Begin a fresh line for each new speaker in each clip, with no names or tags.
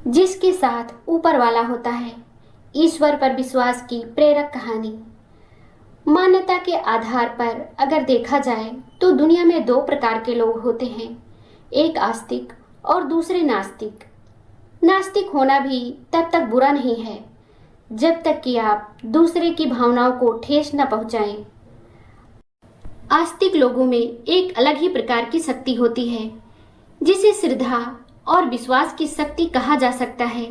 जिसके साथ ऊपर वाला होता है। ईश्वर पर विश्वास की प्रेरक कहानी। मान्यता के आधार पर अगर देखा जाए तो दुनिया में दो प्रकार के लोग होते हैं, एक आस्तिक और दूसरे नास्तिक। नास्तिक होना भी तब तक बुरा नहीं है जब तक कि आप दूसरे की भावनाओं को ठेस न पहुंचाएं। आस्तिक लोगों में एक अलग ही प्रकार की शक्ति होती है जिसे श्रद्धा और विश्वास की शक्ति कहा जा सकता है।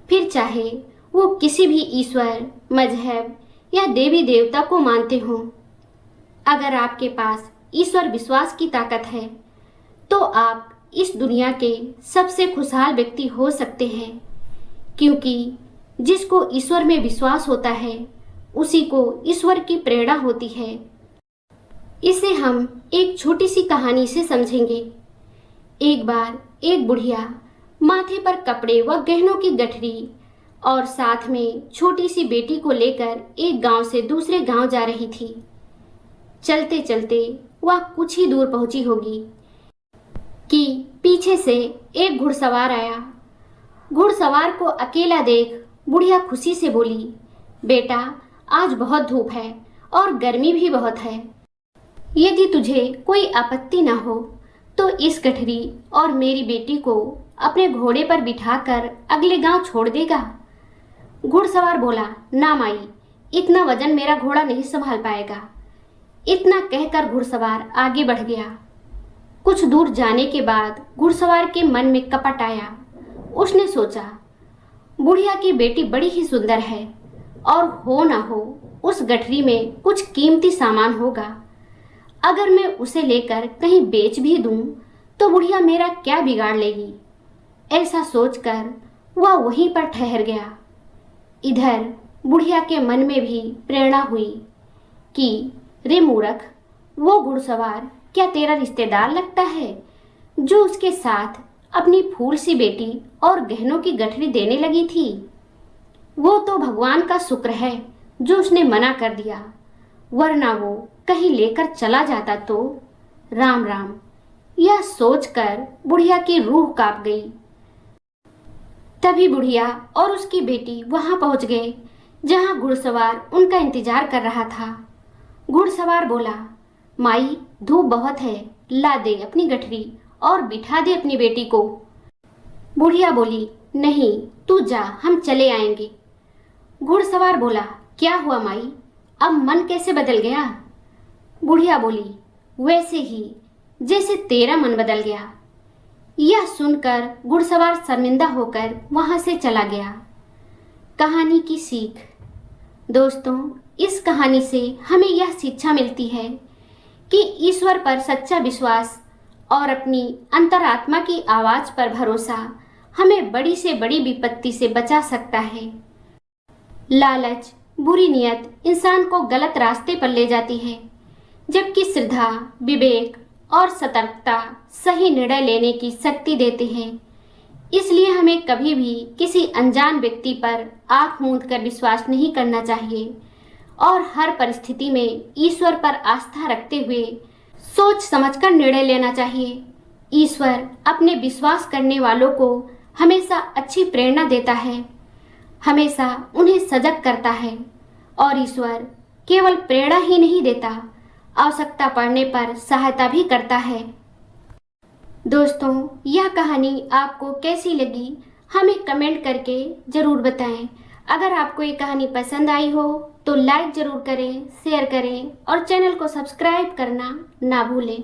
फिर चाहे वो किसी भी ईश्वर, मजहब या देवी देवता को मानते हों। अगर आपके पास ईश्वर विश्वास की ताकत है तो आप इस दुनिया के सबसे खुशहाल व्यक्ति हो सकते हैं, क्योंकि जिसको ईश्वर में विश्वास होता है उसी को ईश्वर की प्रेरणा होती है। इसे हम एक छोटी सी कहानी से समझेंगे। एक बार एक बुढ़िया माथे पर कपड़े व गहनों की गठरी और साथ में छोटी सी बेटी को लेकर एक गांव से दूसरे गांव जा रही थी। चलते चलते वह कुछ ही दूर पहुंची होगी कि पीछे से एक घुड़सवार आया। घुड़सवार को अकेला देख बुढ़िया खुशी से बोली, बेटा, आज बहुत धूप है और गर्मी भी बहुत है। यदि तुझे कोई आपत्ति न हो तो इस गठरी और मेरी बेटी को अपने घोड़े पर बिठाकर अगले गांव छोड़ देगा। घुड़सवार बोला, ना माई, इतना वजन मेरा घोड़ा नहीं संभाल पाएगा। इतना कहकर घुड़सवार आगे बढ़ गया। कुछ दूर जाने के बाद घुड़सवार के मन में कपट आया। उसने सोचा, बुढ़िया की बेटी बड़ी ही सुंदर है और हो ना हो उस गठरी में कुछ कीमती सामान होगा। अगर मैं उसे लेकर कहीं बेच भी दूं तो बुढ़िया मेरा क्या बिगाड़ लेगी। ऐसा सोचकर वह वहीं पर ठहर गया। इधर बुढ़िया के मन में भी प्रेरणा हुई कि रे मूर्ख, वो घुड़सवार क्या तेरा रिश्तेदार लगता है जो उसके साथ अपनी फूल सी बेटी और गहनों की गठरी देने लगी थी। वो तो भगवान का शुक्र है जो उसने मना कर दिया, वरना वो कहीं लेकर चला जाता तो। राम राम। यह सोचकर बुढ़िया की रूह कांप गई। तभी बुढ़िया और उसकी बेटी वहां पहुंच गए जहां घुड़सवार उनका इंतजार कर रहा था। घुड़सवार बोला, माई, धूप बहुत है, ला दे अपनी गठरी और बिठा दे अपनी बेटी को। बुढ़िया बोली, नहीं, तू जा, हम चले आएंगे। घुड़सवार बोला, क्या हुआ माई, अब मन कैसे बदल गया? बुढ़िया बोली, वैसे ही जैसे तेरा मन बदल गया। यह सुनकर घुड़सवार शर्मिंदा होकर वहां से चला गया। कहानी की सीख। दोस्तों, इस कहानी से हमें यह शिक्षा मिलती है कि ईश्वर पर सच्चा विश्वास और अपनी अंतरात्मा की आवाज पर भरोसा हमें बड़ी से बड़ी विपत्ति से बचा सकता है। लालच, बुरी नियत इंसान को गलत रास्ते पर ले जाती है, जबकि श्रद्धा, विवेक और सतर्कता सही निर्णय लेने की शक्ति देते हैं। इसलिए हमें कभी भी किसी अनजान व्यक्ति पर आंख मूंद कर विश्वास नहीं करना चाहिए और हर परिस्थिति में ईश्वर पर आस्था रखते हुए सोच समझकर निर्णय लेना चाहिए। ईश्वर अपने विश्वास करने वालों को हमेशा अच्छी प्रेरणा देता है, हमेशा उन्हें सजग करता है और ईश्वर केवल प्रेरणा ही नहीं देता, आवश्यकता पड़ने पर सहायता भी करता है। दोस्तों, यह कहानी आपको कैसी लगी हमें कमेंट करके ज़रूर बताएं। अगर आपको ये कहानी पसंद आई हो तो लाइक ज़रूर करें, शेयर करें और चैनल को सब्सक्राइब करना ना भूलें।